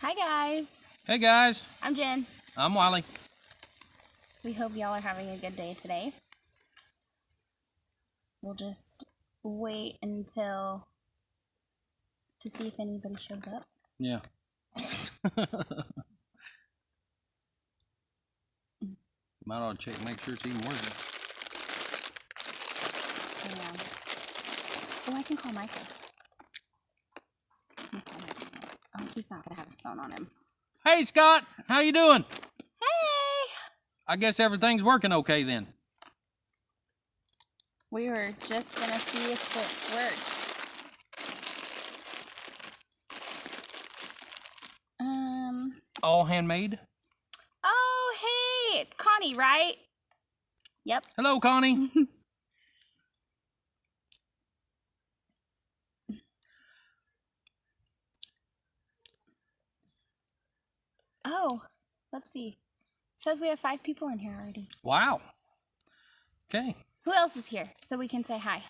Hi guys, Hey guys, I'm Jen. I'm Wiley. We hope y'all are having a good day today. We'll just wait until to see if anybody shows up. Yeah. Might ought to check, make sure it's even working. Oh, I can call Michael. Oh, he's not gonna have his phone on him. Hey Scott, how you doing? Hey! I guess everything's working okay then. We were just gonna see if it worked. All handmade? Oh, hey! It's Connie, right? Yep. Hello, Connie. Oh, let's see. It says we have 5 people in here already. Wow. Okay. Who else is here so we can say hi?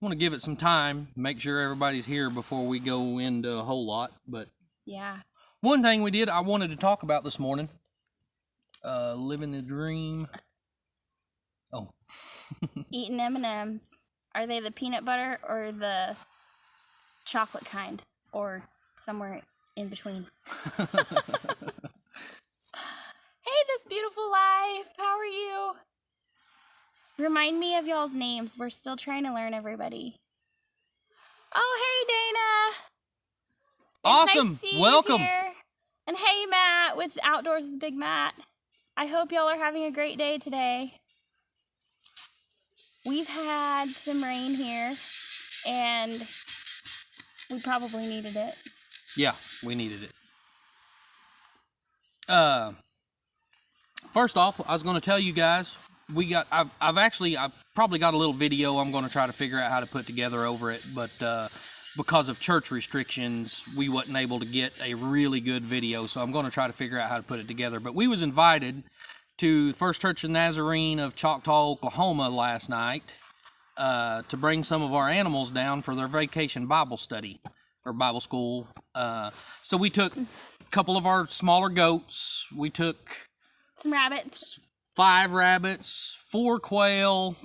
Want to give it some time, make sure everybody's here before we go into a whole lot. But Yeah. one thing I wanted to talk about this morning, living the dream. Oh. Eating M&Ms. Are they the peanut butter or the chocolate kind? Or somewhere in between? Hey, this beautiful life. How are you? Remind me of y'all's names. We're still trying to learn everybody. Oh, hey, Dana. It's Awesome. Nice to see Welcome. You here. And hey, Matt with Outdoors with Big Matt. I hope y'all are having a great day today. We've had some rain here, and we probably needed it. Yeah, we needed it. First off, I was going to tell you guys, I've probably got a little video I'm going to try to figure out how to put together over it, but because of church restrictions, we wasn't able to get a really good video, so I'm going to try to figure out how to put it together. But we was invited to First Church of Nazarene of Choctaw, Oklahoma last night to bring some of our animals down for their vacation Bible study or Bible school. So we took a couple of our smaller goats. We took some rabbits, 5 rabbits, 4 quail.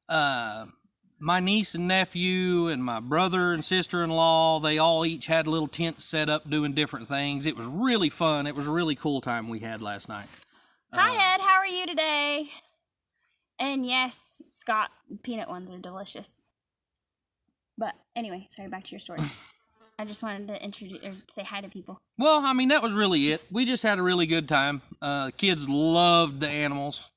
My niece and nephew and my brother and sister-in-law, they all each had little tents set up doing different things. It was really fun. It was a really cool time we had last night. Hi, Ed. How are you today? And yes, Scott, peanut ones are delicious. But anyway, sorry, back to your story. I just wanted to introduce or say hi to people. Well, I mean, that was really it. We just had a really good time. Kids loved the animals.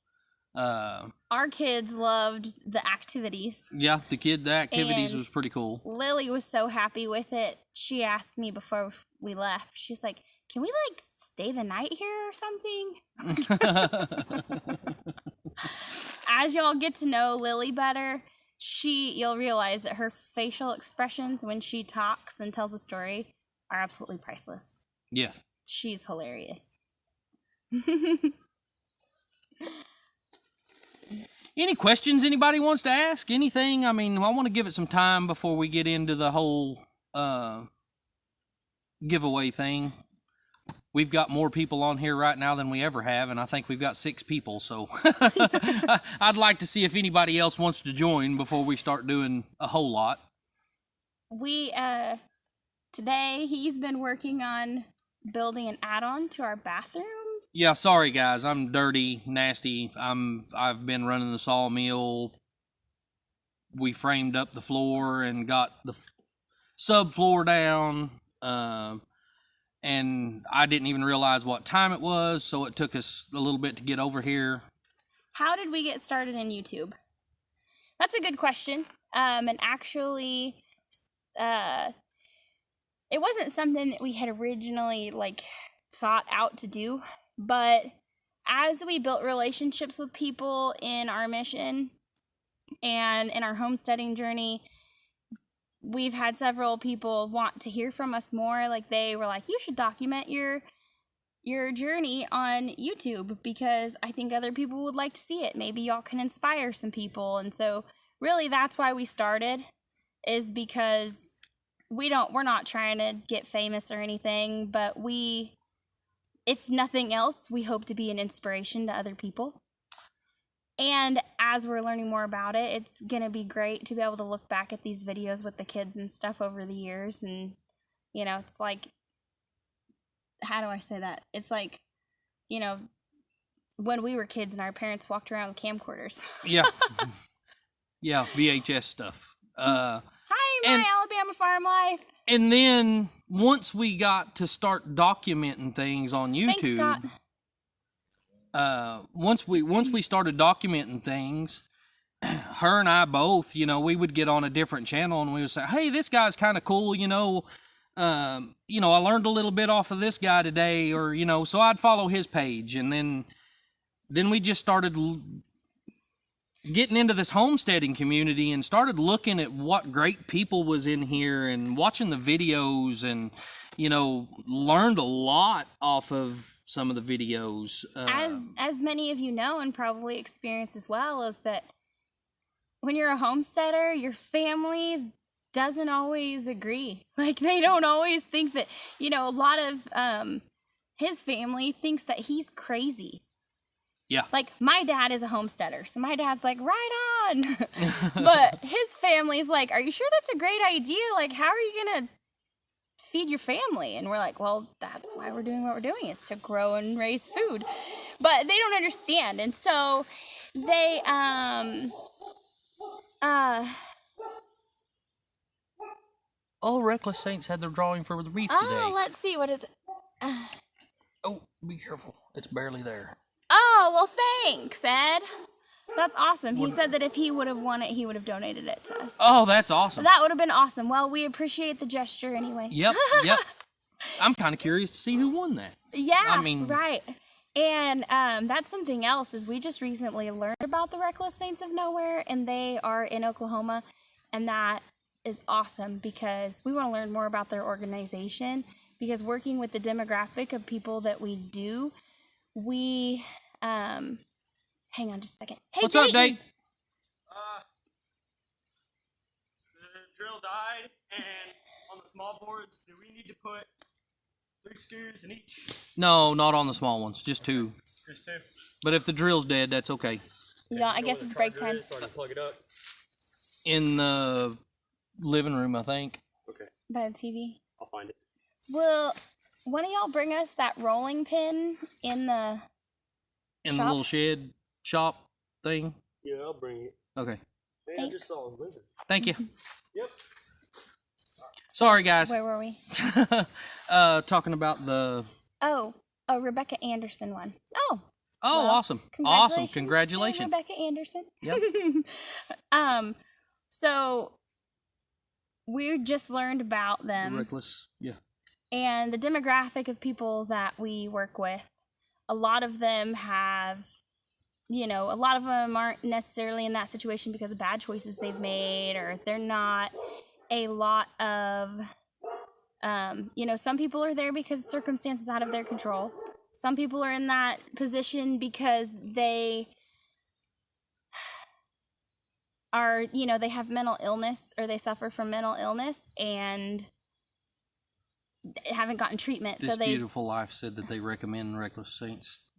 Our kids loved the activities. Yeah, the activities was pretty cool. Lily was so happy with it. She asked me before we left. She's like, "Can we stay the night here or something?" As y'all get to know Lily better, you'll realize that her facial expressions when she talks and tells a story are absolutely priceless. Yeah. She's hilarious. Any questions anybody wants to ask? Anything? I mean, I want to give it some time before we get into the whole giveaway thing. We've got more people on here right now than we ever have, and I think we've got 6 people, so I'd like to see if anybody else wants to join before we start doing a whole lot. Today he's been working on building an add-on to our bathroom. Yeah, sorry guys, I'm dirty, nasty. I've been running the sawmill. We framed up the floor and got the subfloor down. And I didn't even realize what time it was, so it took us a little bit to get over here. How did we get started in YouTube? That's a good question. And actually, it wasn't something that we had originally sought out to do, but as we built relationships with people in our mission and in our homesteading journey, we've had several people want to hear from us more. They were like, you should document your journey on YouTube because I think other people would like to see it. Maybe y'all can inspire some people. And so really that's why we started, is because we're not trying to get famous or anything, but if nothing else, we hope to be an inspiration to other people. And as we're learning more about it, it's going to be great to be able to look back at these videos with the kids and stuff over the years. And, you know, it's like, how do I say that? It's like, you know, when we were kids and our parents walked around with camcorders. Yeah. Yeah, VHS stuff. Hi, my Alabama farm life. And then once we got to start documenting things on YouTube, Thanks, Scott. once we started documenting things, her and I both, you know, we would get on a different channel and we would say, "Hey, this guy's kind of cool, you know. I learned a little bit off of this guy today," or so I'd follow his page, and then we just started getting into this homesteading community and started looking at what great people was in here and watching the videos, and learned a lot off of some of the videos. As many of you know and probably experience as well, is that when you're a homesteader, your family doesn't always agree. Like, they don't always think that, a lot of his family thinks that he's crazy. Yeah. Like, my dad is a homesteader, so my dad's like, right on. But his family's like, are you sure that's a great idea? Like, how are you going to feed your family? And we're like, well, that's why we're doing what we're doing, is to grow and raise food. But they don't understand. And so they, Reckless Saints had their drawing for the reef today. Let's see, what is it? Oh, be careful. It's barely there. Oh, well, thanks, Ed. That's awesome. He said that if he would have won it, he would have donated it to us. Oh, that's awesome. That would have been awesome. Well, we appreciate the gesture anyway. Yep. I'm kind of curious to see who won that. Yeah, right. And that's something else, is we just recently learned about the Reckless Saints of Nowhere, and they are in Oklahoma, and that is awesome because we want to learn more about their organization, because working with the demographic of people that we do, we hang on just a second. Hey, what's up, Dave? The drill died, and on the small boards, do we need to put 3 screws in each? No, not on the small ones, just 2. Just 2. But if the drill's dead, that's okay. Yeah, I guess it's break time. So I can plug it up. In the living room, I think. Okay, By the TV. I'll find it. Well, one of y'all bring us that rolling pin in the In shop? the little shed shop thing. Yeah, I'll bring it. Okay. Hey, I just saw Lindsay. Thank you. Yep. Sorry, guys. Where were we? Talking about the... Oh, Rebecca Anderson one. Oh, Oh, well, awesome. Awesome. Congratulations. to Rebecca Anderson. Yep. So we just learned about them, Reckless. Yeah. and the demographic of people that we work with. A lot of them have, a lot of them aren't necessarily in that situation because of bad choices they've made, or they're not. A lot of, some people are there because circumstances out of their control. Some people are in that position because they are, they have mental illness, or they suffer from mental illness and haven't gotten treatment. This So they, Beautiful Life said that they recommend Reckless Saints.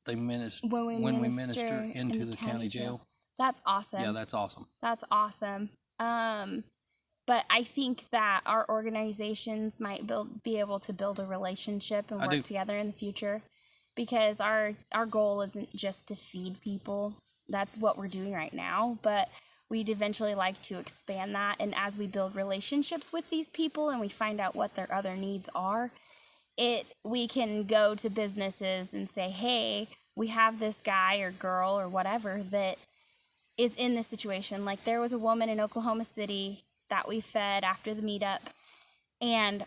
They minister when we minister into the county jail. That's awesome. Yeah, that's awesome. That's awesome. But I think that our organizations might be able to build a relationship and work together in the future, because our goal isn't just to feed people. That's what we're doing right now, but we'd eventually like to expand that. And as we build relationships with these people and we find out what their other needs are, we can go to businesses and say, hey, we have this guy or girl or whatever that is in this situation. Like, there was a woman in Oklahoma City that we fed after the meetup, and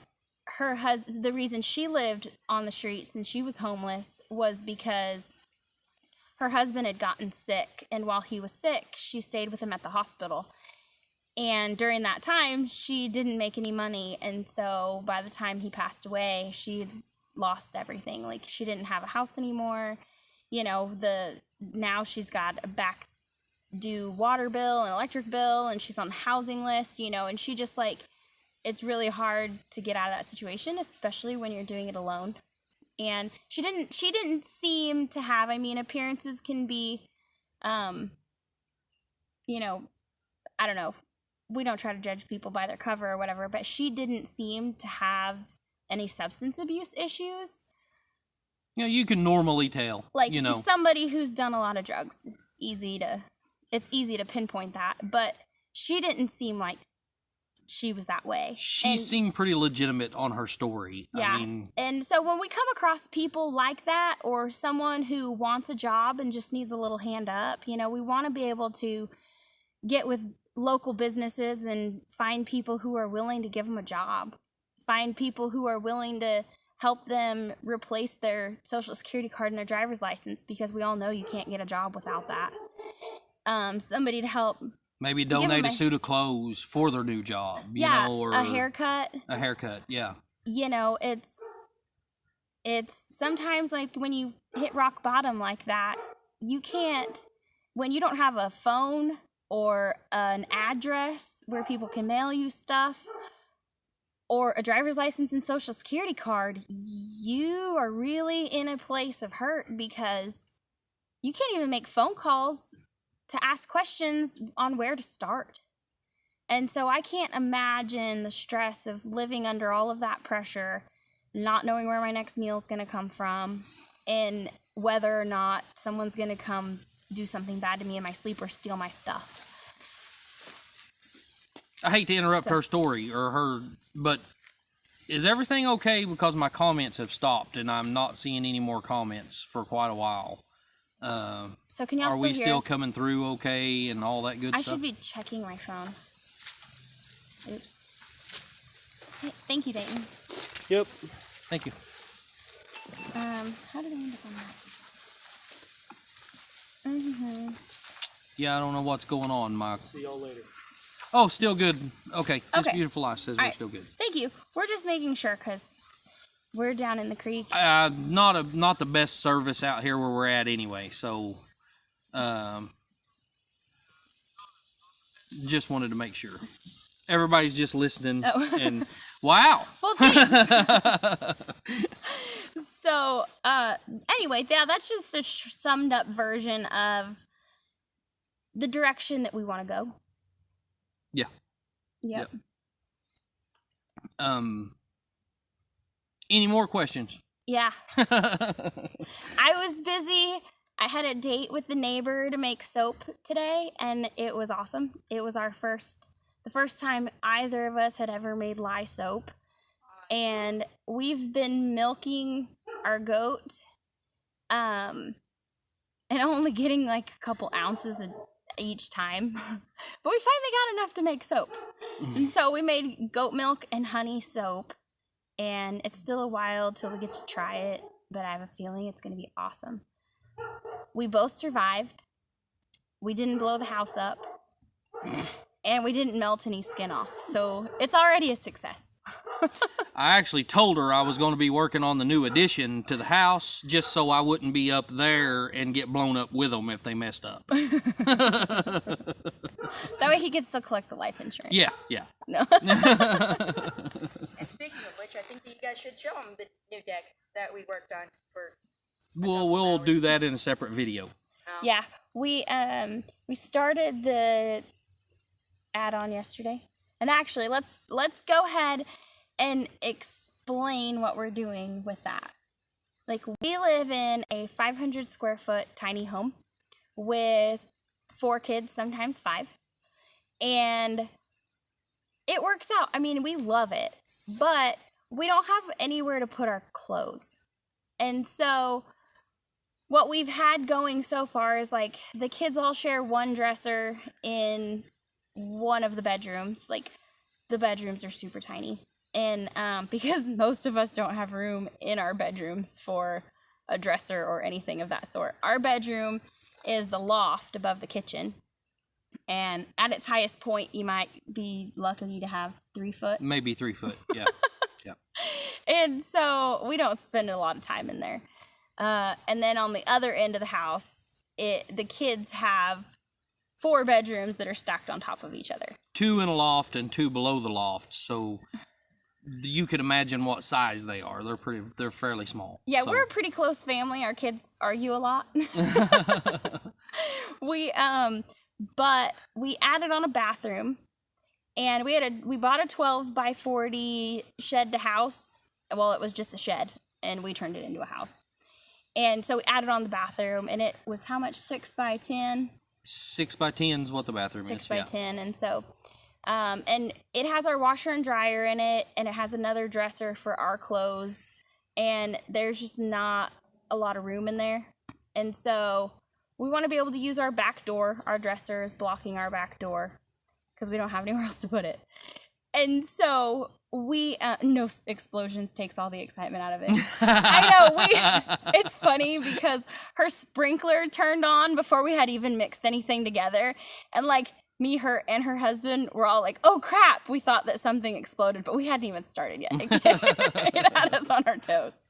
her husband, the reason she lived on the streets and she was homeless was because her husband had gotten sick, and while he was sick, she stayed with him at the hospital. And during that time, she didn't make any money, and so by the time he passed away, she'd lost everything. Like, she didn't have a house anymore. Now she's got a back due water bill and electric bill, and she's on the housing list, and she just, like, it's really hard to get out of that situation, especially when you're doing it alone. And she didn't seem to have, I mean, appearances can be, you know, I don't know. We don't try to judge people by their cover or whatever, but she didn't seem to have any substance abuse issues. You know, you can normally tell. Like, you know, somebody who's done a lot of drugs, it's easy to pinpoint that. But she didn't seem like she was that way. she seemed pretty legitimate on her story. Yeah. I mean, And so when we come across people like that, or someone who wants a job and just needs a little hand up, you know, we want to be able to get with local businesses and find people who are willing to give them a job. Find people who are willing to help them replace their social security card and their driver's license, because we all know you can't get a job without that. Somebody to help. maybe donate a suit of clothes for their new job. You Yeah, know, or a haircut. A haircut, yeah. You know, it's sometimes like when you hit rock bottom like that, you can't, when you don't have a phone or an address where people can mail you stuff, or a driver's license and social security card, you are really in a place of hurt, because you can't even make phone calls to ask questions on where to start. And so I can't imagine the stress of living under all of that pressure, not knowing where my next meal is going to come from, and whether or not someone's going to come do something bad to me in my sleep or steal my stuff. I hate to interrupt her story but is everything okay? Because my comments have stopped and I'm not seeing any more comments for quite a while. So can y'all Are we hear still us? coming through okay and all that good I stuff? should be checking my phone. Oops. Hey, thank you, Dayton. Yep. Thank you. How did I end up on that? Yeah, I don't know what's going on, Mike. See y'all later. Oh, still good. Okay. This Okay. Beautiful Life says All we're right. still good. Thank you. We're just making sure, because we're down in the creek. Not the best service out here where we're at anyway. So, just wanted to make sure. Everybody's just listening. Oh. And wow. Well, thanks. So, anyway, yeah, that's just a summed up version of the direction that we want to go. Yeah. Yep. Any more questions? Yeah. I was busy. I had a date with the neighbor to make soap today, and it was awesome. It was the first time either of us had ever made lye soap. And we've been milking our goat, and only getting like a couple ounces each time. But we finally got enough to make soap. And so we made goat milk and honey soap. And it's still a while till we get to try it, but I have a feeling it's going to be awesome. We both survived. We didn't blow the house up. And we didn't melt any skin off. So it's already a success. I actually told her I was going to be working on the new addition to the house just so I wouldn't be up there and get blown up with them if they messed up. That way he could still collect the life insurance. Yeah, yeah. No. And speaking of which, I think that you guys should show them the new deck that we worked on for. We'll do that in a separate video. Yeah. We started the add-on yesterday. And actually, let's go ahead and explain what we're doing with that. Like, we live in a 500 square foot tiny home with 4 kids, sometimes 5. And it works out. I mean, we love it, but we don't have anywhere to put our clothes. And so what we've had going so far is like the kids all share one dresser in one of the bedrooms. Like, the bedrooms are super tiny. And because most of us don't have room in our bedrooms for a dresser or anything of that sort, our bedroom is the loft above the kitchen. And at its highest point, you might be lucky to have 3 foot. Maybe 3 foot, yeah. Yeah. And so we don't spend a lot of time in there. And then on the other end of the house, the kids have 4 bedrooms that are stacked on top of each other. 2 in a loft and 2 below the loft. So you can imagine what size they are. They're fairly small. Yeah, So, we're a pretty close family. Our kids argue a lot. But we added on a bathroom, and we bought a 12 by 40 shed to house. Well, it was just a shed, and we turned it into a house. And so we added on the bathroom, and it was how much? 6 by 10? 6 by 10 is what the bathroom 6 is. by Yeah. 10. And so, and it has our washer and dryer in it, and it has another dresser for our clothes, and there's just not a lot of room in there. And so we want to be able to use our back door. Our dresser is blocking our back door because we don't have anywhere else to put it. And so we, no explosions takes all the excitement out of it. I know, it's funny because her sprinkler turned on before we had even mixed anything together. And like me, her, and her husband were all like, oh crap, we thought that something exploded, but we hadn't even started yet. It had us on our toes.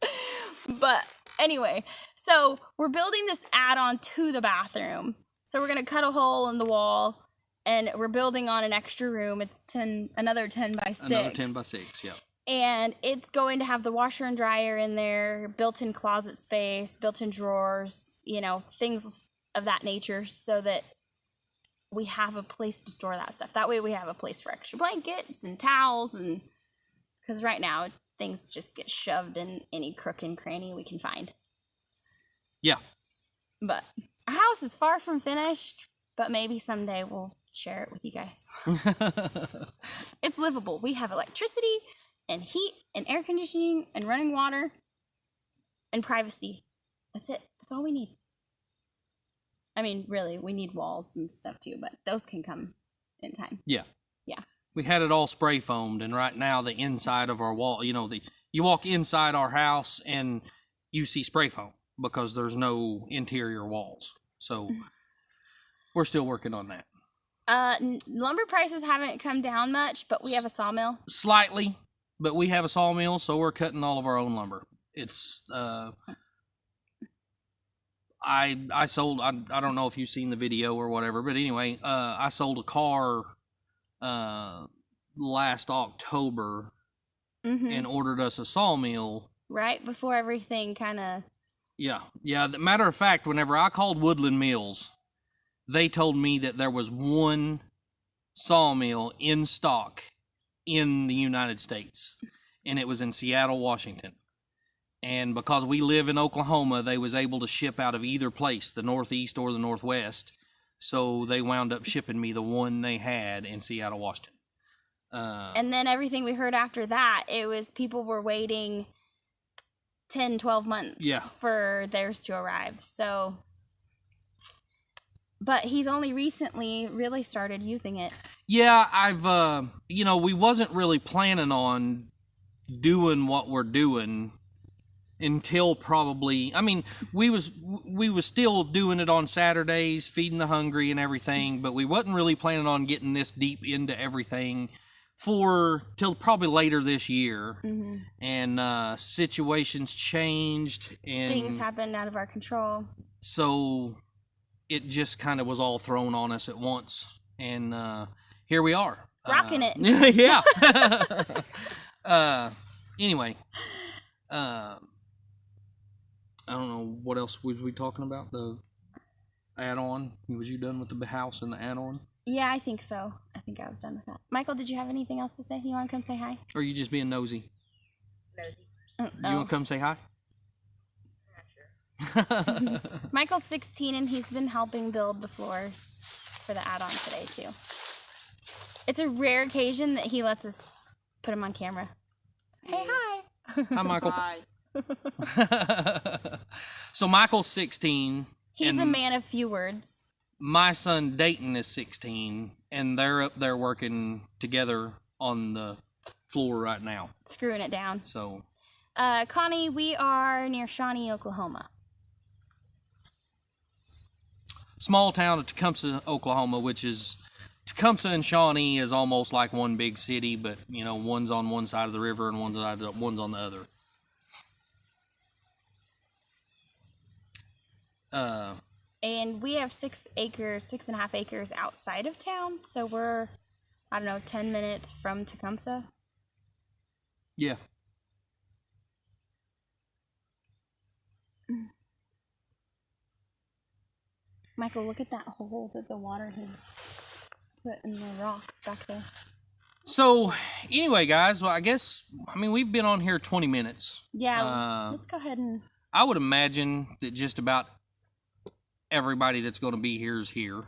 But anyway, so we're building this add-on to the bathroom. So we're going to cut a hole in the wall, and we're building on an extra room. It's another 10 by 6. Another 10 by 6, yeah. And it's going to have the washer and dryer in there, built-in closet space, built-in drawers, things of that nature, so that we have a place to store that stuff. That way we have a place for extra blankets and towels, and because right now things just get shoved in any crook and cranny we can find. Yeah. But our house is far from finished, but maybe someday we'll share it with you guys. It's livable. We have electricity and heat and air conditioning and running water and privacy. That's it. That's all we need. I mean, really, we need walls and stuff too, but those can come in time. Yeah. Yeah. We had it all spray foamed, and right now the inside of our wall, you walk inside our house and you see spray foam because there's no interior walls. So we're still working on that. Lumber prices haven't come down much, but we have a sawmill. Slightly, but we have a sawmill, so we're cutting all of our own lumber. It's I sold, I don't know if you've seen the video or whatever, but anyway, I sold a car last October and ordered us a sawmill. Right before everything kind of... Yeah. The matter of fact, whenever I called Woodland Mills, they told me that there was one sawmill in stock in the United States, and it was in Seattle, Washington. And because we live in Oklahoma, they was able to ship out of either place, the Northeast or the Northwest. So they wound up shipping me the one they had in Seattle, Washington. And then everything we heard after that, it was people were waiting 10, 12 months for theirs to arrive. So, but he's only recently really started using it. Yeah, I've, we wasn't really planning on doing what we're doing until probably, we was still doing it on Saturdays, feeding the hungry and everything, but we wasn't really planning on getting this deep into everything till probably later this year. Mm-hmm. And situations changed and things happened out of our control. So it just kind of was all thrown on us at once, and here we are. Rocking it. Yeah. Anyway, I don't know what else was we talking about. The add-on. Was you done with the house and the add-on? Yeah, I think so. I think I was done with that. Michael, did you have anything else to say? You want to come say hi? Or are you just being nosy? Nosy. You want to come say hi? Not sure. Michael's 16 and he's been helping build the floor for the add-on today too. It's a rare occasion that he lets us put him on camera. Hey, hi. Hi, Michael. Bye. So Michael's 16. He's a man of few words. My son Dayton is 16, and they're up there working together on the floor right now. Screwing it down. So, Connie, we are near Shawnee, Oklahoma. Small town of Tecumseh, Oklahoma, which is Tecumseh and Shawnee is almost like one big city, but one's on one side of the river and one's on the other. And we have 6.5 acres outside of town, so we're I don't know, 10 minutes from Tecumseh. Yeah. Michael, look at that hole that the water has put in the rock back there. So, anyway, guys, well, I guess, we've been on here 20 minutes. Yeah, let's go ahead and... I would imagine that just about everybody that's going to be here is here.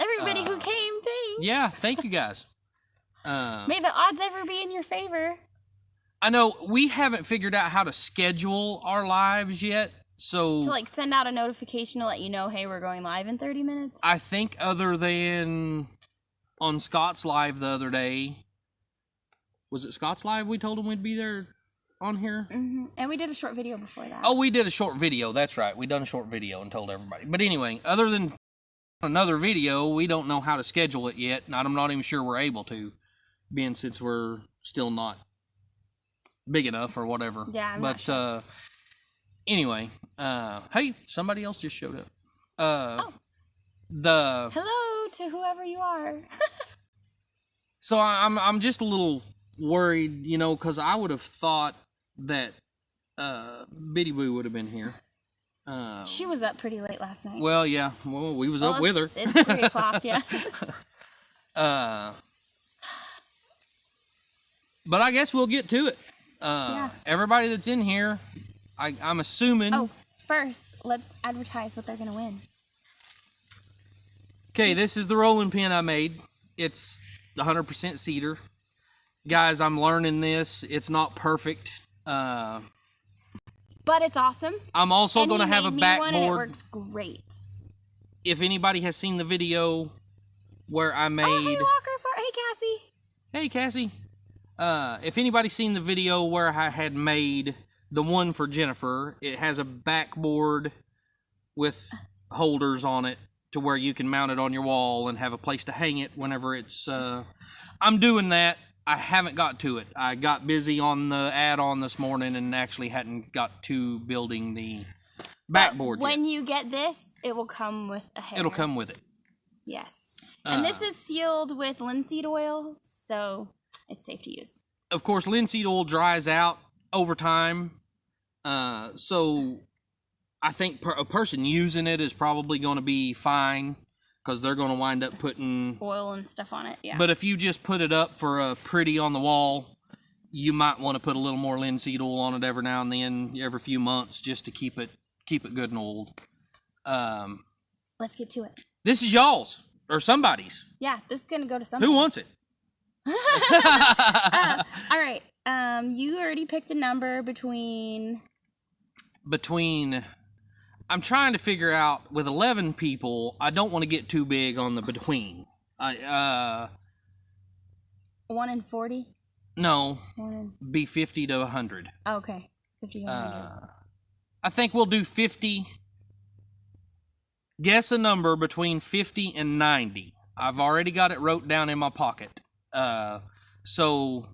Everybody who came, thanks. Yeah, thank you guys. May the odds ever be in your favor. I know we haven't figured out how to schedule our lives yet, so... To, like, send out a notification to let you know, hey, we're going live in 30 minutes. I think other than on Scott's Live the other day, was it Scott's Live we told him we'd be there on here? Mm-hmm. And we did a short video before that. Oh, we did a short video, that's right. We done a short video and told everybody. But anyway, other than another video, we don't know how to schedule it yet, and I'm not even sure we're able to, being since we're still not big enough or whatever. Yeah, I'm not sure. Anyway, hey, somebody else just showed up. Oh. The Hello to whoever you are. So I'm just a little worried, you know, because I would have thought that Biddy Boo would have been here. She was up pretty late last night. Well, yeah, well, we was up with her. It's 3 o'clock, yeah. But I guess we'll get to it. Yeah. Everybody that's in here, I'm assuming. Oh, first, let's advertise what they're going to win. Okay, this is the rolling pin I made. It's 100% cedar. Guys, I'm learning this. It's not perfect. But it's awesome. I'm also going to have a One and it backboard. works great. If anybody has seen the video where I made... Oh, hey, Walker. Hey, Cassie. Hey, Cassie. If anybody's seen the video where I had made the one for Jennifer, it has a backboard with holders on it to where you can mount it on your wall and have a place to hang it whenever it's... I'm doing that. I haven't got to it. I got busy on the add-on this morning and actually hadn't got to building the backboard When yet. you get this, it will come with a hanger. It'll come with it. Yes. And this is sealed with linseed oil, so it's safe to use. Of course, linseed oil dries out over time, so I think a person using it is probably going to be fine because they're going to wind up putting Oil and stuff on it, yeah. But if you just put it up for a pretty on the wall, you might want to put a little more linseed oil on it every now and then, every few months, just to keep it good and old. Let's get to it. This is y'all's or somebody's. Yeah, this is gonna go to somebody. Who wants it? All right. You already picked a number between. I'm trying to figure out with 11 people. I don't want to get too big on the between. 1 and 40. No, 1 and... be 50 to 100. Oh, okay. 50 to 100. I think we'll do 50. Guess a number between 50 and 90. I've already got it wrote down in my pocket. So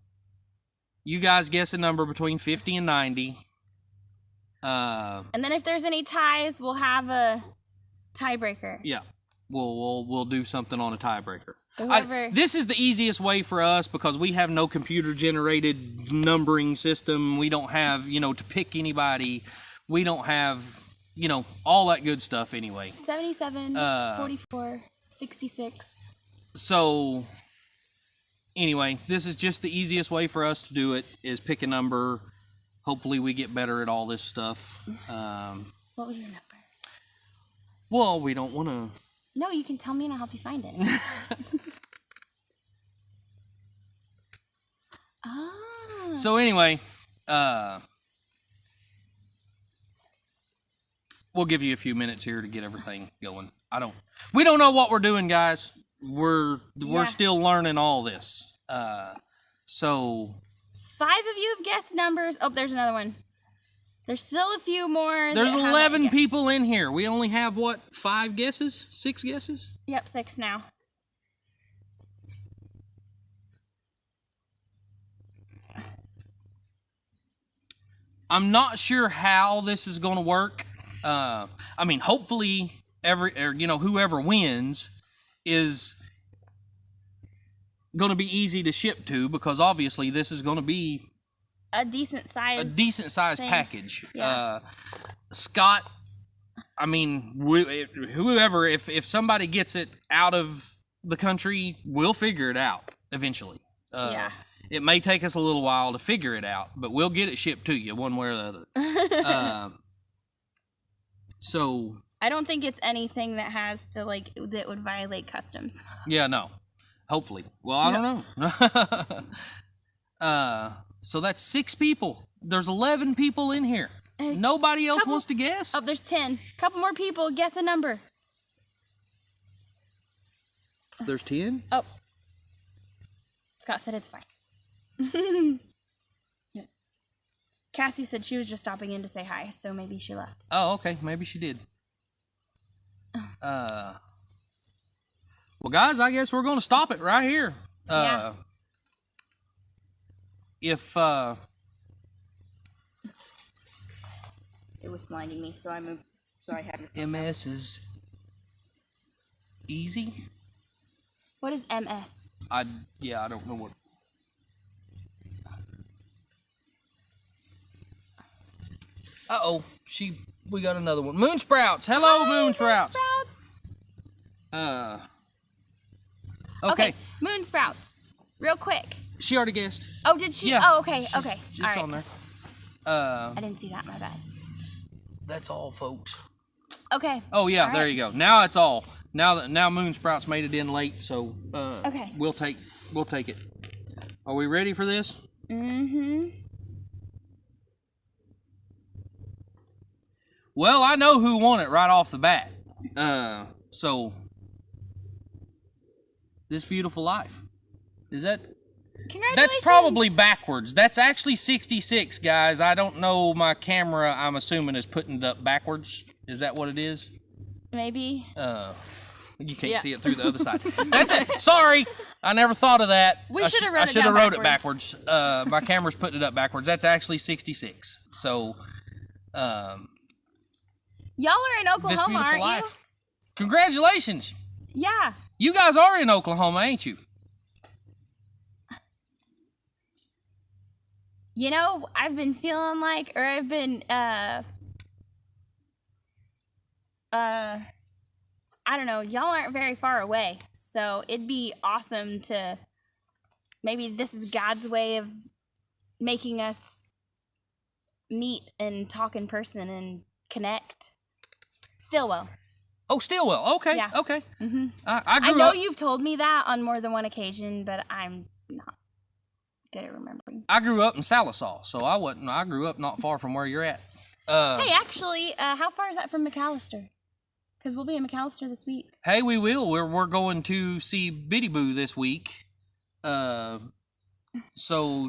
you guys guess a number between 50 and 90. And then if there's any ties, we'll have a tiebreaker. Yeah, we'll do something on a tiebreaker. Whoever... This is the easiest way for us because we have no computer generated numbering system. We don't have, to pick anybody. We don't have, all that good stuff anyway. 77, 44, 66. So anyway, this is just the easiest way for us to do it is pick a number. Hopefully we get better at all this stuff. What was your number? Well, we don't want to... No, you can tell me and I'll help you find it. Ah. So anyway, we'll give you a few minutes here to get everything going. We don't know what we're doing, guys. We're still learning all this. So 5 of you have guessed numbers. Oh, there's another one. There's still a few more. there's that 11 haven't guessed. people in here. We only have 5 guesses? 6 guesses? Yep, 6 now. I'm not sure how this is going to work. Hopefully whoever wins is going to be easy to ship to, because obviously this is going to be A decent size. a decent sized thing. package. Yeah. Scott, I mean, whoever, if somebody gets it out of the country, we'll figure it out eventually. Yeah. It may take us a little while to figure it out, but we'll get it shipped to you one way or the other. So I don't think it's anything that has to that would violate customs. yeah, no. Hopefully. Well, I don't know. So that's 6 people. There's 11 people in here. Nobody else wants to guess? Oh, there's 10. Couple more people. Guess a number. There's 10? Oh. Scott said it's fine. Yep. Cassie said she was just stopping in to say hi, so maybe she left. Oh, okay. Maybe she did. Well, guys, I guess we're going to stop it right here. Yeah. If, It was blinding me, so I moved. So I had your MS is easy, What is MS? I don't know what. Uh-oh, we got another one. Moon Sprouts. Hello, Moon Sprouts. Okay. Moon sprouts. Real quick. She already guessed. Oh, did she? Yeah. Oh, okay. She's- Okay. It's All right. on there. I didn't see that. My bad. That's all, folks. Okay. Oh yeah, All there right. you go. Now it's all. Now Moon Sprouts made it in late, so Okay. we'll take it. Are we ready for this? Mm-hmm. Well, I know who won it right off the bat. So This Beautiful Life. Is that? Congratulations. That's probably backwards. That's actually 66, guys. I don't know. My camera, I'm assuming, is putting it up backwards. Is that what it is? Maybe. You can't Yeah. see it through the other side. That's it. Sorry, I never thought of that. We I should have I wrote it should down have wrote it backwards. My camera's putting it up backwards. That's actually 66. So, Y'all are in This Oklahoma, Beautiful aren't Life. Congratulations. you? Yeah. You guys are in Oklahoma, ain't you? You know, I've been feeling like, or I've been, I don't know, y'all aren't very far away, so it'd be awesome to, maybe this is God's way of making us meet and talk in person and connect. Stillwell. Oh, Stillwell. Okay. Yeah. Okay. Mm-hmm. I I grew know up. you've told me that on more than one occasion, but I'm not good at remembering. I grew up in Salisaw, so I wasn't. I grew up not far from where you're at. Hey, actually, how far is that from McAllister? Because we'll be in McAllister this week. Hey, we will. We're going to see Bitty Boo this week. So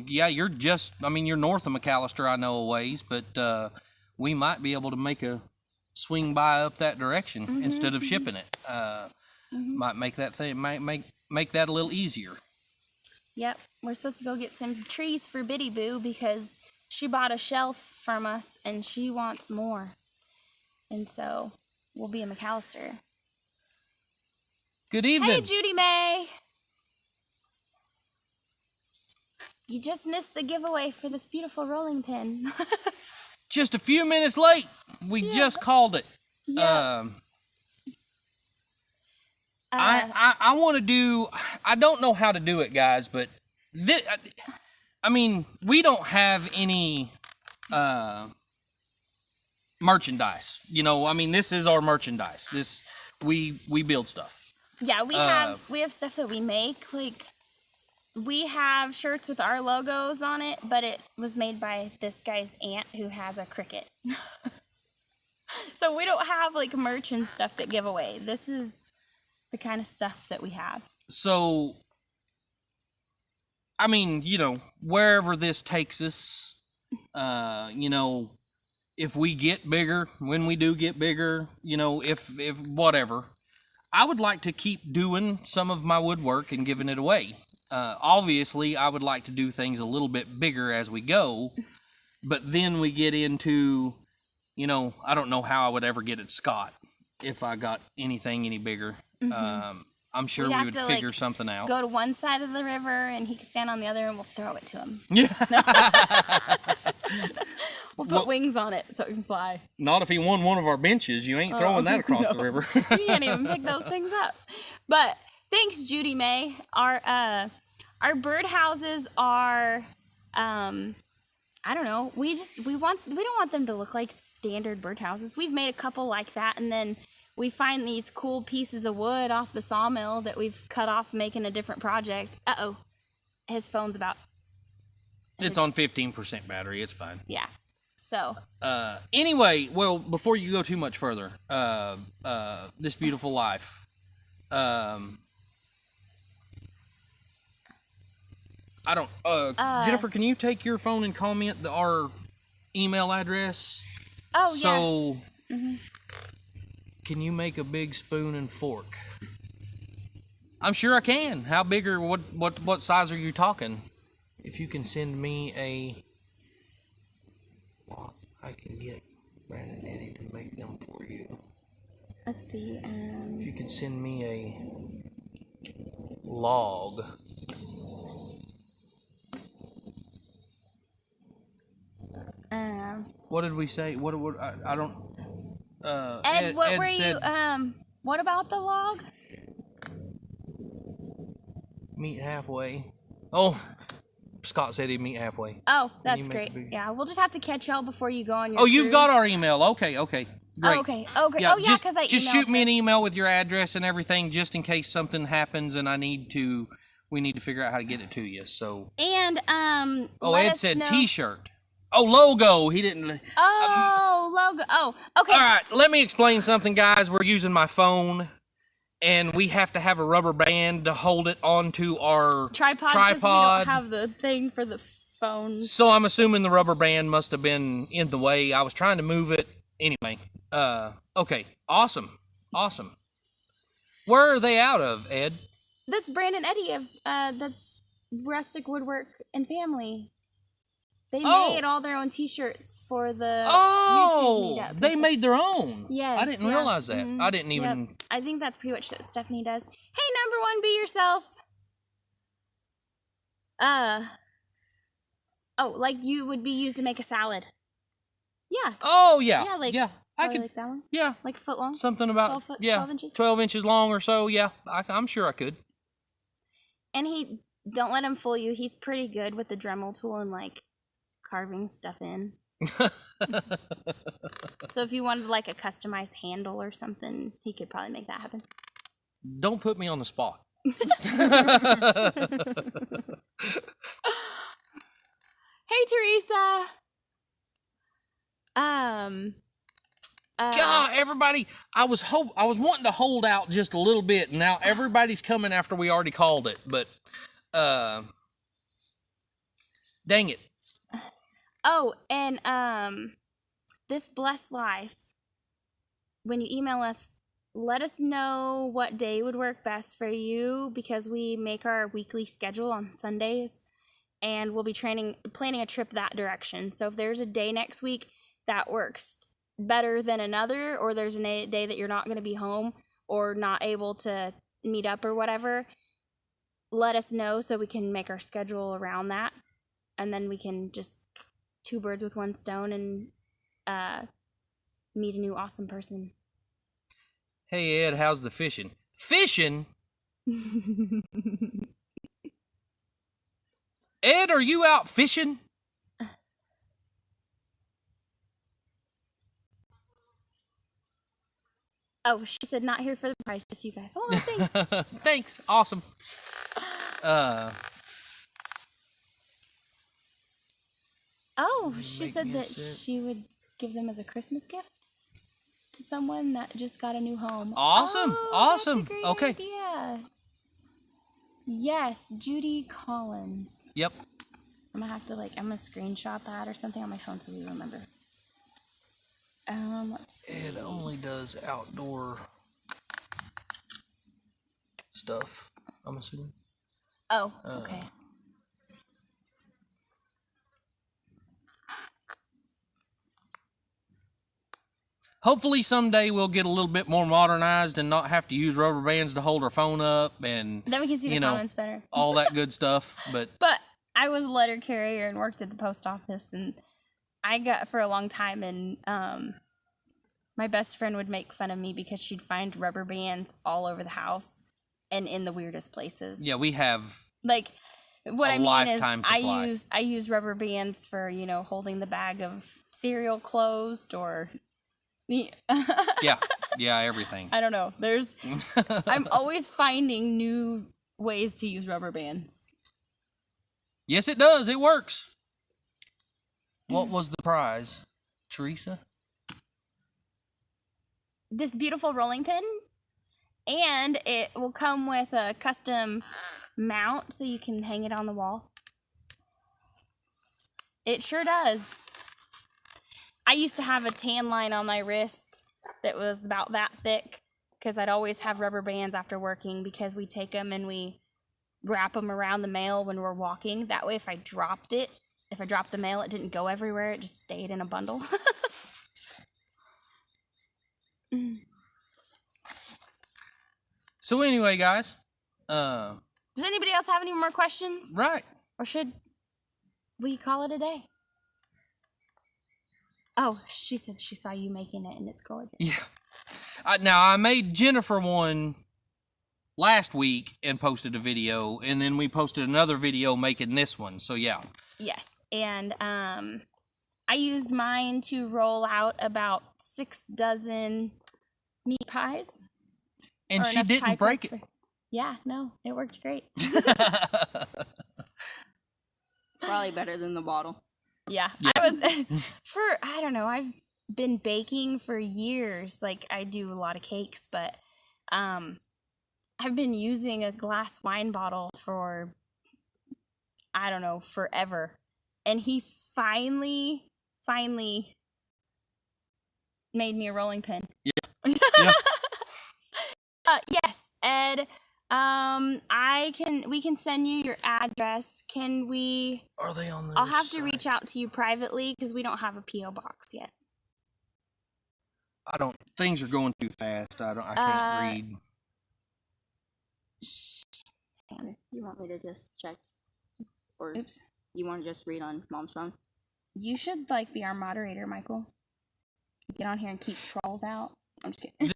yeah, you're just. I mean, you're north of McAllister, I know, a ways, but we might be able to make a swing by up that direction instead of shipping it. Might make that thing. Might make that a little easier. Yep, we're supposed to go get some trees for Bitty Boo because she bought a shelf from us and she wants more. And so we'll be in McAllister. Good evening. Hey, Judy May! You just missed the giveaway for this beautiful rolling pin. Just a few minutes late. We just called it. Yeah. I want to do. I don't know how to do it, guys, but I mean, we don't have any merchandise. You know, I mean, this is our merchandise. This we build stuff. Yeah, we have stuff that we make. Like, we have shirts with our logos on it, but it was made by this guy's aunt who has a cricket. So we don't have like merch and stuff that give away. This is the kind of stuff that we have. So, I mean, you know, wherever this takes us, you know, if we get bigger, when we do get bigger, you know, if whatever, I would like to keep doing some of my woodwork and giving it away. Obviously, I would like to do things a little bit bigger as we go, but then we get into, you know, I don't know how I would ever get at Scott if I got anything any bigger. I'm sure We'd we have would to, figure like, something out. Go to one side of the river, and he could stand on the other, and we'll throw it to him. Yeah. We'll put wings on it so it can fly. Not if he won one of our benches. You ain't throwing that across the river. We can't even pick those things up. But thanks, Judy May. Our birdhouses are, I don't know. We don't want them to look like standard birdhouses. We've made a couple like that, and then we find these cool pieces of wood off the sawmill that we've cut off making a different project. Uh-oh. His phone's about, It's on 15% battery. It's fine. yeah. So, Anyway, well, before you go too much further, This Beautiful Life. I don't. Jennifer, can you take your phone and comment our email address? oh, yeah. So, can you make a big spoon and fork? I'm sure I can. How big or what size are you talking? If you can send me a, well, I can get Brandon and Eddie to make them for you. Let's see. If you can send me a log. What did we say? What I don't. Ed, what were said, you, what about the log? Meet halfway. Oh, Scott said he'd meet halfway. Oh, you that's make great. a big- Yeah, we'll just have to catch y'all before you go on your Oh, you've cruise. got our email. Okay, great. Oh, okay. Oh, yeah, just, because I just emailed shoot me her. an email with your address and everything, just in case something happens and we need to figure out how to get it to you. So. And, Oh, let Ed us said know. T-shirt. Oh, logo. He didn't. Oh, logo. Oh, okay. All right, let me explain something, guys. We're using my phone, and we have to have a rubber band to hold it onto our Tripod. 'Cause we don't have the thing for the phone. So I'm assuming the rubber band must have been in the way. I was trying to move it. Anyway, okay, awesome. Where are they out of, Ed? That's Brandon Eddy of, that's Rustic Woodwork and Family. They made all their own T-shirts for the YouTube meetup. They made their own. Yes, I didn't yeah. realize that. I didn't even. Yep. I think that's pretty much what Stephanie does. Hey, number one, be yourself. Oh, like you would be used to make a salad. Yeah. Oh yeah. Yeah, like I probably could. like that one. Yeah. Like a foot long. Something about 12 foot- 12 12 inches? 12 inches long or so. Yeah, I'm sure I could. And don't let him fool you. He's pretty good with the Dremel tool and like carving stuff in. So if you wanted like a customized handle or something, he could probably make that happen. Don't put me on the spot. Hey, Teresa. God, everybody! I was wanting to hold out just a little bit, and now everybody's coming after we already called it. But, dang it! Oh, and this Blessed Life. When you email us, let us know what day would work best for you because we make our weekly schedule on Sundays, and we'll be planning a trip that direction. So if there's a day next week that works better than another, or there's a day that you're not going to be home or not able to meet up or whatever, let us know so we can make our schedule around that, and then we can just two birds with one stone and meet a new awesome person. Hey Ed, how's the fishing? Fishing? Ed, are you out fishing? Oh, she said not here for the price, just you guys. Oh, thanks. Thanks, awesome. Oh, she Make said me a that sip. she would give them as a Christmas gift to someone that just got a new home. Awesome, Oh, awesome. That's a great Okay. idea. Yes, Judy Collins. Yep. I'm gonna have to I'm gonna screenshot that or something on my phone so we remember. Let's see. Ed only does outdoor stuff, I'm assuming. Oh, okay. hopefully someday we'll get a little bit more modernized and not have to use rubber bands to hold our phone up and Then we can see the comments better. all that good stuff. But I was a letter carrier and worked at the post office, and I got for a long time, and my best friend would make fun of me because she'd find rubber bands all over the house and in the weirdest places. yeah, we have Like, what a I mean is, lifetime supply. I use rubber bands for, you know, holding the bag of cereal closed, or yeah everything. I don't know. I'm always finding new ways to use rubber bands. Yes, it does. It works. What was the prize, Teresa? This beautiful rolling pin, and it will come with a custom mount so you can hang it on the wall. It sure does. I used to have a tan line on my wrist that was about that thick because I'd always have rubber bands after working, because we take them and we wrap them around the mail when we're walking. That way if I dropped the mail, it didn't go everywhere. It just stayed in a bundle. So anyway, guys, Does anybody else have any more questions? right. Or should we call it a day? Oh, she said she saw you making it and it's gorgeous. Yeah. Now, I made Jennifer one last week and posted a video, and then we posted another video making this one. So, yeah. Yes, and I used mine to roll out about 6 dozen meat pies. And or she enough pie didn't break crust it. Yeah, no, it worked great. Probably better than the bottle. Yeah, I was I don't know, I've been baking for years. Like, I do a lot of cakes, but I've been using a glass wine bottle for, I don't know, forever. And he finally made me a rolling pin. Yeah. Yes, Ed. We can send you your address. Can we? Are they on the I'll have to reach out to you privately because we don't have a PO box yet. Things are going too fast. I can't read. You want me to just check? Or Oops. you want to just read on Mom's phone? You should be our moderator, Michael. Get on here and keep trolls out. I'm just kidding.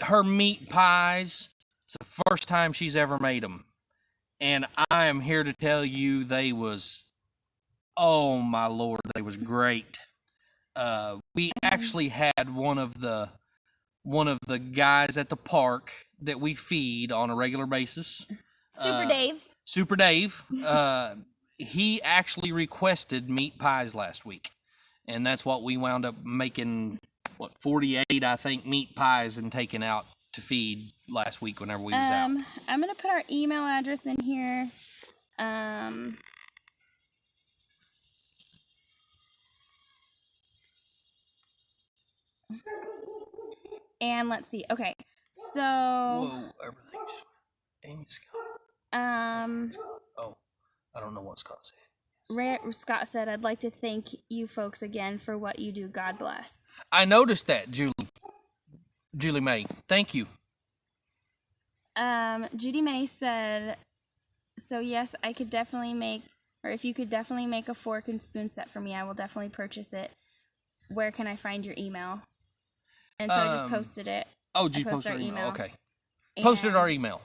Her meat pies, it's the first time she's ever made them. And I am here to tell you oh my Lord, they was great. We actually had one of the guys at the park that we feed on a regular basis. Super Dave. He actually requested meat pies last week. And that's what we wound up making, 48, I think, meat pies and taking out to feed last week whenever we was out. I'm going to put our email address in here. And let's see. Okay. So, Whoa, everything's... Amy's got... Oh, I don't know what Scott said. Scott said, I'd like to thank you folks again for what you do. God bless. I noticed that, Julie May. Thank you. Judy May said, so yes, I could definitely if you could definitely make a fork and spoon set for me, I will definitely purchase it. Where can I find your email? And so I just posted it. Oh, did you post our email? Okay. Posted our email.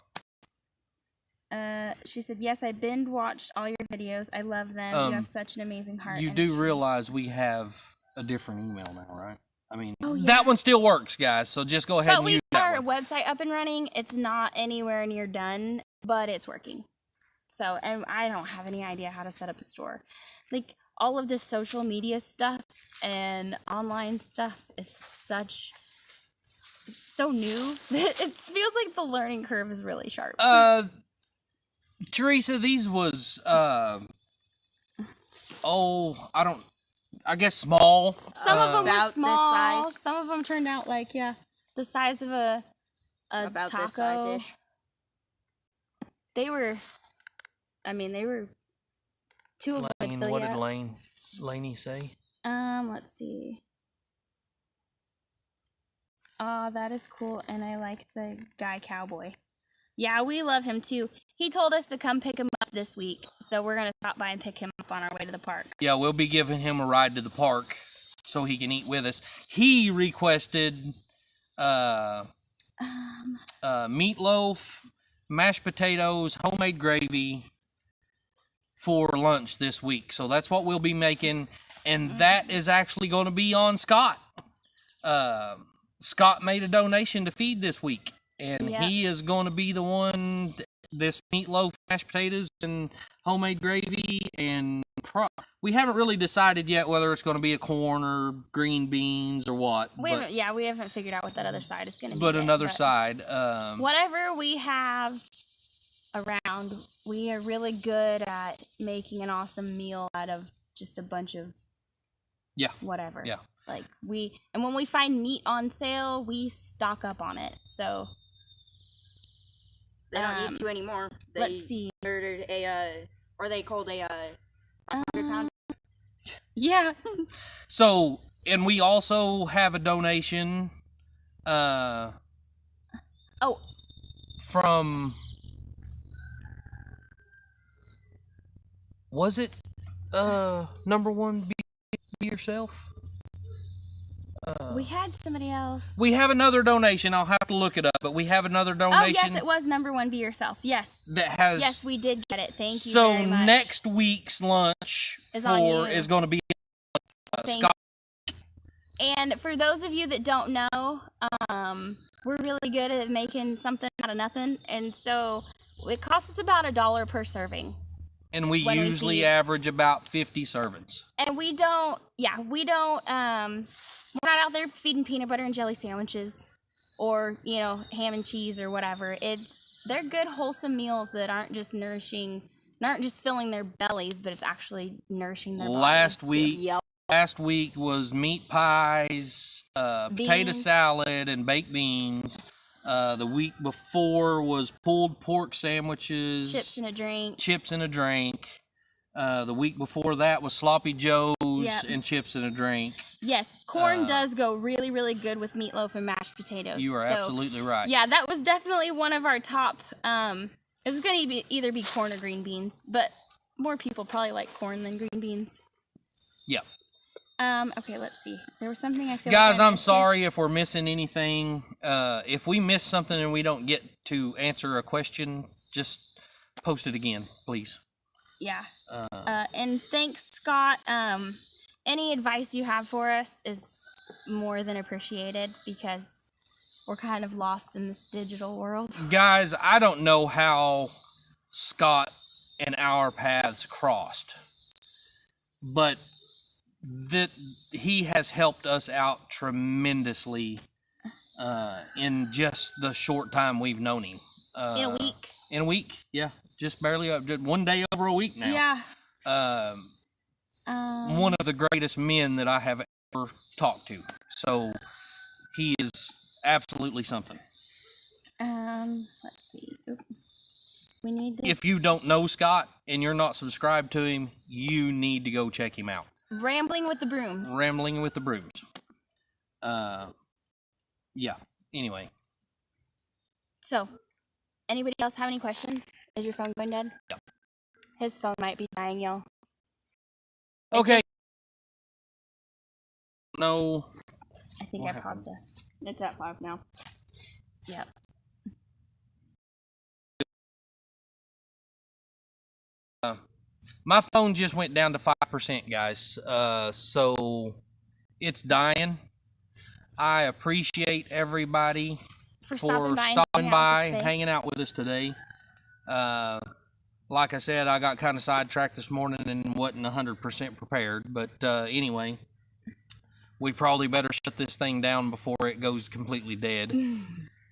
She said, yes, I binge watched all your videos. I love them. You have such an amazing heart. You do realize we have a different email now, right? I mean, yeah. that one still works, guys, so just go ahead and use that But we got our website up and running. It's not anywhere near done, but it's working. So, and I don't have any idea how to set up a store. Like, all of this social media stuff and online stuff is so new that it feels like the learning curve is really sharp. Teresa, these was, I guess small. Some of them were About this small. size. Some of them turned out the size of a About taco. this size-ish. They were two of them would fill What you did up. Laney say? Let's see. Oh, that is cool, and I like the guy cowboy. Yeah, we love him too. He told us to come pick him up this week, so we're gonna stop by and pick him up on our way to the park. Yeah, we'll be giving him a ride to the park so he can eat with us. He requested meatloaf, mashed potatoes, homemade gravy for lunch this week. So that's what we'll be making, and that is actually going to be on Scott. Scott made a donation to feed this week, and Yep. he is going to be the one. This meatloaf, mashed potatoes, and homemade gravy, and we haven't really decided yet whether it's going to be a corn or green beans or what. We haven't figured out what that other side is gonna be. But yet, another but side. whatever we have around, we are really good at making an awesome meal out of just a bunch of Yeah. whatever. Yeah. Like and when we find meat on sale, we stock up on it. So They don't need to anymore. They let's see. murdered or they called a 100-pound. Yeah. So, and we also have a donation Oh, from, was it number one, be yourself? we had somebody else. We have another donation. I'll have to look it up, but we have another donation Oh, yes, it was number one, be yourself. Yes. that has. Yes, we did get it. Thank you So very much. next week's lunch Is on you. is going to be Thank Scott. And for those of you that don't know, we're really good at making something out of nothing. And so it costs us about $1 per serving. And we when we usually feed. average about 50 servants. And we're not out there feeding peanut butter and jelly sandwiches or, ham and cheese or whatever. They're good, wholesome meals that aren't just filling their bellies, but it's actually nourishing their Last bodies, week, too. Yep. last week was meat pies, potato Beans. salad, and baked beans. The week before was pulled pork sandwiches, Chips and a drink. chips and a drink. The week before that was sloppy joes Yep. and chips and a drink. Yes, corn does go really, really good with meatloaf and mashed potatoes. You are So, absolutely right. Yeah, that was definitely one of our top. It was going to either be corn or green beans, but more people probably like corn than green beans. Yeah. Okay, let's see. There was something I feel Guys, like I I'm missed here. sorry if we're missing anything. If we miss something and we don't get to answer a question, just post it again, please. Yeah. And thanks, Scott. Any advice you have for us is more than appreciated because we're kind of lost in this digital world. Guys, I don't know how Scott and our paths crossed, but that he has helped us out tremendously in just the short time we've known him. In a week. In a week, yeah, just barely just one day over a week now. Yeah. One of the greatest men that I have ever talked to. So he is absolutely something. Let's see. Oop. We need to If you don't know Scott and you're not subscribed to him, you need to go check him out. Rambling with the Brooms. Rambling with the Brooms. Yeah. Anyway. So, anybody else have any questions? Is your phone going dead? Yeah. His phone might be dying, y'all. Okay. No. I think What I paused us. It's at 5 now. Yep. My phone just went down to 5%, guys. So it's dying. I appreciate everybody For for stopping by and hanging out with us today. Like I said, I got kind of sidetracked this morning and wasn't 100% prepared. But anyway, we probably better shut this thing down before it goes completely dead.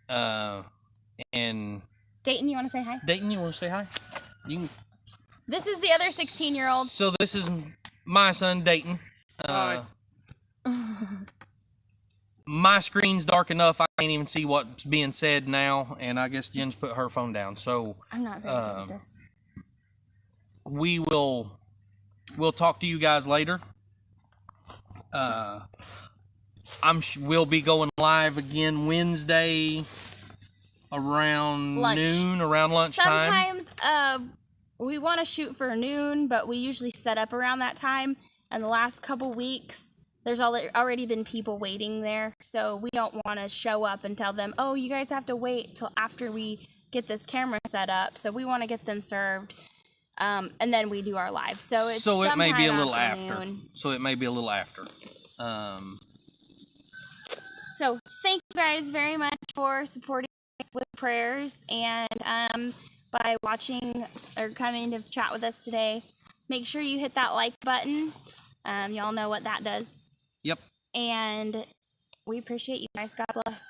And Dayton, you want to say hi? Dayton, you want to say hi? You can. This is the other 16-year-old. So this is my son, Dayton. Hi. My screen's dark enough I can't even see what's being said now, and I guess Jen's put her phone down. So I'm not very good at this. we'll talk to you guys later. we'll be going live again Wednesday around noon, around lunchtime. Sometimes we want to shoot for noon, but we usually set up around that time. And the last couple weeks, there's already been people waiting there, so we don't want to show up and tell them, oh, you guys have to wait till after we get this camera set up. So we want to get them served, and then we do our live. So it may be a little afternoon. after. So it may be a little after. So thank you guys very much for supporting us with prayers and by watching or coming to chat with us today. Make sure you hit that like button. Y'all know what that does. Yep. And we appreciate you guys. God bless.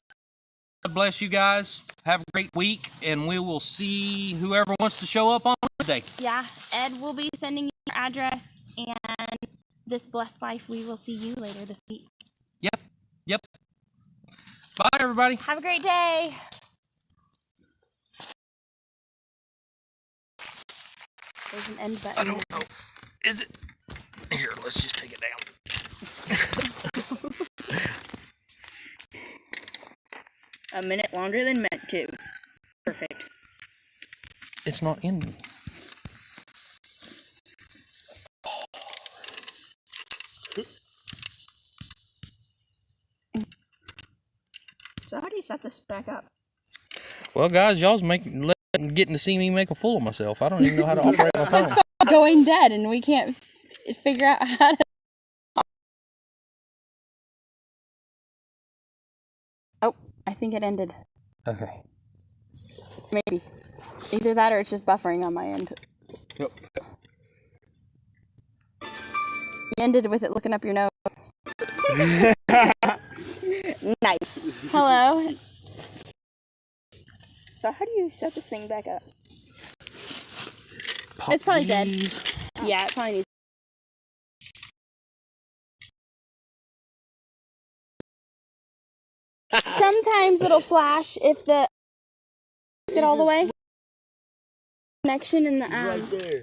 God bless you guys. Have a great week, and we will see whoever wants to show up on Wednesday. Yeah, Ed will be sending you your address, and this blessed life, we will see you later this week. Yep. Bye, everybody. Have a great day. There's an end button. I don't know. Is it? Here, let's just take it down. A minute longer than meant to. Perfect. It's not ending. So how do you set this back up? Well, guys, y'all's getting to see me make a fool of myself. I don't even know how to operate my phone. Going dead, and we can't figure out how to. Oh, I think it ended. Okay. Maybe. Either that or it's just buffering on my end. Yep. You ended with it looking up your nose. Nice. Hello. So how do you set this thing back up? It's probably dead. Yeah, it probably needs. Sometimes it'll flash if the it all the way connection in the Right there.